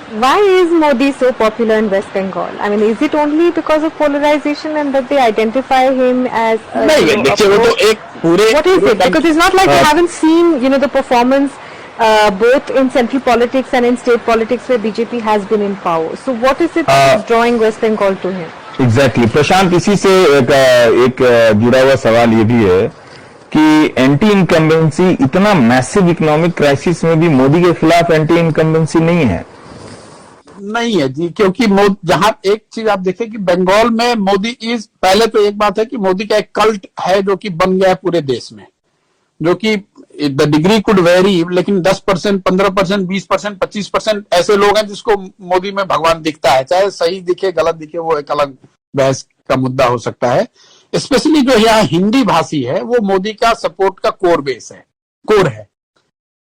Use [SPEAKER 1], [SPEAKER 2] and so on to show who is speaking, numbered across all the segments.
[SPEAKER 1] Why is Modi so popular in West Bengal? I mean, is it only because of polarization and that they identify him as
[SPEAKER 2] नहीं देखिए, वो तो एक पूरे
[SPEAKER 1] what is it? Because it's not like we haven't seen, the performance both in central politics and in state politics where BJP has been in power. So what is it that is drawing West Bengal to him?
[SPEAKER 3] Exactly. प्रशांत, इसी से एक जुड़ा हुआ सवाल ये भी है कि एंटी इनकम्बेंसी, इतना मैसिव इकोनॉमिक क्राइसिस में भी मोदी के खिलाफ एंटी इनकम्बेंसी नहीं है
[SPEAKER 2] जी, क्योंकि जहां एक चीज आप देखें कि बंगाल में मोदी पहले तो एक बात है कि मोदी का एक कल्ट है जो कि बन गया है पूरे देश में, जो कि द डिग्री कुड वेरी, लेकिन 10%, 15%, 20%, 25% ऐसे लोग हैं जिसको मोदी में भगवान दिखता है, चाहे सही दिखे गलत दिखे वो एक अलग बहस का मुद्दा हो सकता है। स्पेशली जो यहाँ हिंदी भाषी है वो मोदी का सपोर्ट का कोर है।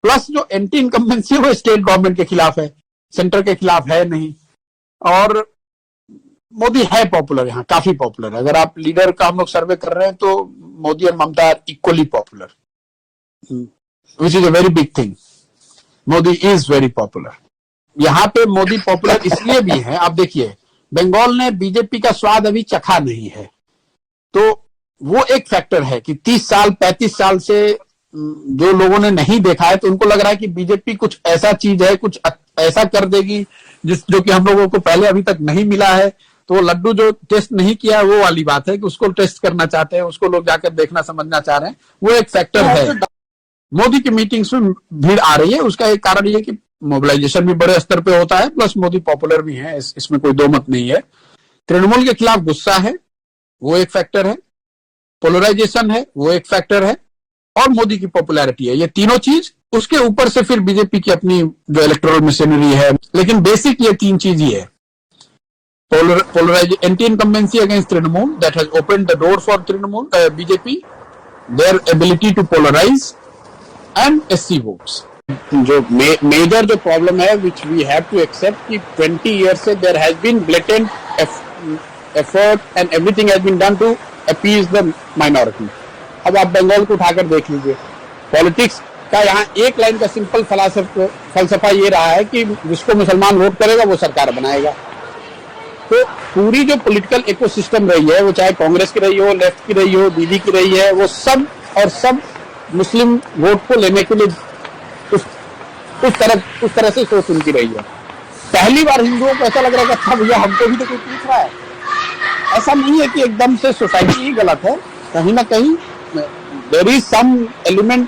[SPEAKER 2] प्लस जो एंटी इनकम्बेंसी है वो स्टेट गवर्नमेंट के खिलाफ है, सेंटर के खिलाफ है नहीं। और मोदी है पॉपुलर, यहाँ काफी पॉपुलर। अगर आप लीडर का हम लोग सर्वे कर रहे हैं तो मोदी और Mamata are equally popular, which is a very big thing. Modi is very popular. यहाँ पे मोदी पॉपुलर इसलिए भी है, आप देखिए बंगाल ने बीजेपी का स्वाद अभी चखा नहीं है, तो वो एक फैक्टर है कि 30 साल 35 साल से जो लोगों ने नहीं देखा है, तो उनको लग रहा है कि बीजेपी कुछ ऐसा चीज है, कुछ ऐसा कर देगी जो कि हम लोगों को पहले अभी तक नहीं मिला है। तो वो लड्डू जो टेस्ट नहीं किया वो वाली बात है कि उसको टेस्ट करना चाहते हैं, उसको लोग जाकर देखना समझना चाह रहे हैं, वो एक फैक्टर है। मोदी की मीटिंग्स में भीड़ आ रही है, उसका एक कारण ये कि मोबिलाइजेशन भी बड़े स्तर पे होता है, प्लस मोदी पॉपुलर भी है, इसमें कोई दो मत नहीं है। तृणमूल के खिलाफ गुस्सा है, वो एक फैक्टर है। पोलराइजेशन है, वो एक फैक्टर है। और मोदी की पॉपुलैरिटी है, ये तीनों चीज। उसके ऊपर से फिर बीजेपी की अपनी जो इलेक्टोरल मशीनरी है, लेकिन बेसिक ये तीन चीज ही है। Anti incumbency against Trinamool, that has opened the door for Trinamool BJP, there ability to polarise and SC votes. जो मेजर जो प्रॉब्लम है which we have to accept कि 20 ईयर्स से there has been blatant effort and everything has been done to appease the minority. अब आप बंगाल को उठाकर देख लीजिए, पॉलिटिक्स का यहाँ एक लाइन का सिंपल फलसफा ये रहा है कि जिसको मुसलमान वोट करेगा वो सरकार बनाएगा। तो पूरी जो पॉलिटिकल इकोसिस्टम रही है, वो चाहे कांग्रेस की रही हो, लेफ्ट की रही हो, दीदी की रही है, वो सब मुस्लिम वोट को लेने के लिए उस तरह से सोच उनकी रही है। पहली बार हिंदुओं को ऐसा लग रहा है कि अच्छा भैया हमको भी तो कोई पूछ रहा है। ऐसा नहीं है कि एकदम से सोसाइटी ही गलत है, कहीं ना कहीं there is some element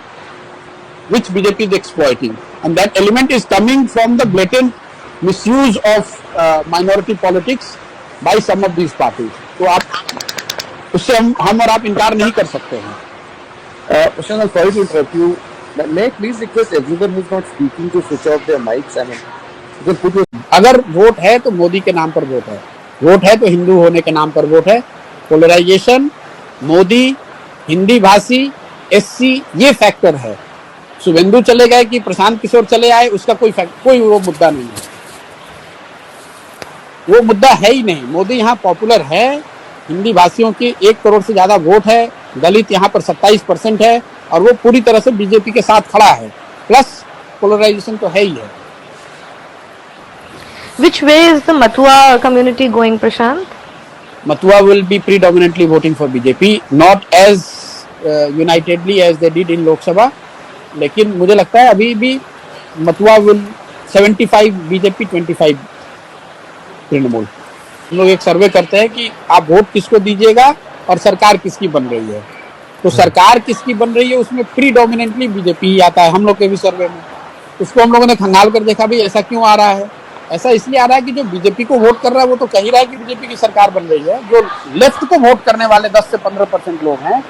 [SPEAKER 2] which BJP is exploiting, and that element is coming from the blatant misuse of minority politics by some of these parties. तो आप उससे हम और आप इनकार नहीं कर सकते हैं।
[SPEAKER 4] Prashant, sorry to interrupt you. May I please request everyone who is not speaking to switch off their mics? I mean,
[SPEAKER 2] अगर वोट है तो मोदी के नाम पर वोट है, वोट है तो हिंदू होने के नाम पर वोट है। पोलराइजेशन, मोदी, हिंदी भाषी, एससी, ये फैक्टर है। शुभेंदु चले गए कि प्रशांत किशोर चले आए, उसका कोई वो मुद्दा नहीं है, वो मुद्दा है ही नहीं। मोदी यहाँ पॉपुलर है, हिंदी भाषियों की 1 करोड़ से ज्यादा वोट है, दलित यहाँ पर 27% है, और वो पूरी तरह से बीजेपी के साथ खड़ा है। प्लस पोलराइजेशन तो है ही है।
[SPEAKER 1] Which way is the Mathua community going, Prashant?
[SPEAKER 2] Mathua will be predominantly voting for BJP, not as unitedly as they did in Lok Sabha, लेकिन मुझे लगता है अभी भी Mathua will 75 BJP 25 तृणमूल। हम लोग एक सर्वे करते हैं कि आप वोट किसको दीजिएगा और सरकार किसकी बन रही है, तो सरकार किसकी बन रही है उसमें प्रीडोमिनेंटली बीजेपी ही आता है। हम लोग के भी सर्वे में उसको हम लोगों ने खंगाल कर देखा भी ऐसा क्यों आ रहा है। ऐसा इसलिए आ रहा है कि जो बीजेपी को वोट कर रहा है वो तो कह ही रहा है कि बीजेपी की सरकार बन रही है। जो लेफ्ट को वोट करने वाले 10 से 15% लोग हैं,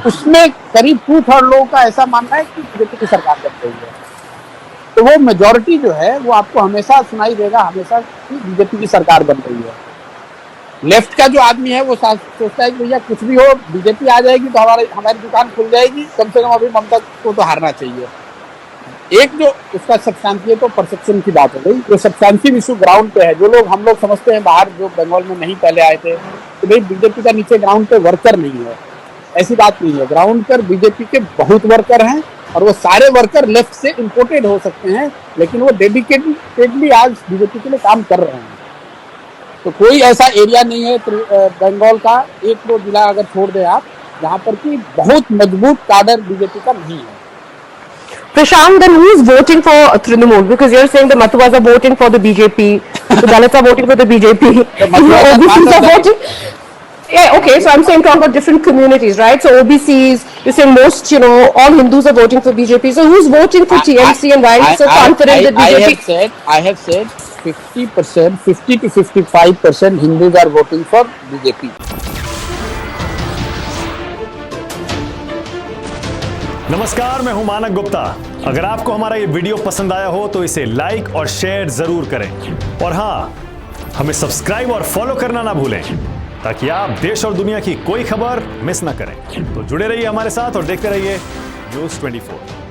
[SPEAKER 2] उसमें करीब 2/3 लोगों का ऐसा मानना है कि बीजेपी की सरकार बन रही है। तो वो मेजोरिटी जो है वो आपको हमेशा सुनाई देगा, हमेशा कि बीजेपी की सरकार बन रही है। लेफ्ट का जो आदमी है वो सोचता है कि भैया कुछ भी हो, बीजेपी आ जाएगी तो हमारी दुकान खुल जाएगी, कम से कम अभी ममता को तो हारना चाहिए। एक जो उसका सब्सटेंशियल तो परसेप्शन की बात हो गई, जो सब्सटेंशियल इशू ग्राउंड पे है, जो लोग हम लोग समझते हैं बाहर जो बंगाल में नहीं पहले आए थे, तो भाई बीजेपी का नीचे ग्राउंड पे वर्कर नहीं है, ऐसी बात नहीं है। ग्राउंड पर बीजेपी के बहुत वर्कर हैं और वो सारे वर्कर लेफ्ट से इंपोर्टेड हो सकते हैं, लेकिन वो डेडिकेटेडली आज बीजेपी के लिए काम कर रहे हैं। तो कोई ऐसा एरिया नहीं है बंगाल का, एक दो जिला अगर छोड़ दे आप, जहां पर कि बहुत मजबूत काडर बीजेपी का नहीं है।
[SPEAKER 1] Prashant, then who is voting for Trinamool? Because you're saying the Mathuas are voting for the BJP, the Dalits are voting for the BJP, the OBCs are voting. Yeah, okay, so I'm saying talk about different communities, right? So OBCs, you're saying most, all Hindus are voting for BJP. So who's voting for TMC and why are you so confident that BJP?
[SPEAKER 2] I have said 50%, 50 to 55% Hindus are voting for BJP.
[SPEAKER 5] नमस्कार, मैं हूं मानक गुप्ता। अगर आपको हमारा ये video पसंद आया हो तो इसे लाइक और शेयर जरूर करें और हाँ, हमें सब्सक्राइब और फॉलो करना ना भूलें ताकि आप देश और दुनिया की कोई खबर मिस ना करें। तो जुड़े रहिए हमारे साथ और देखते रहिए News 24।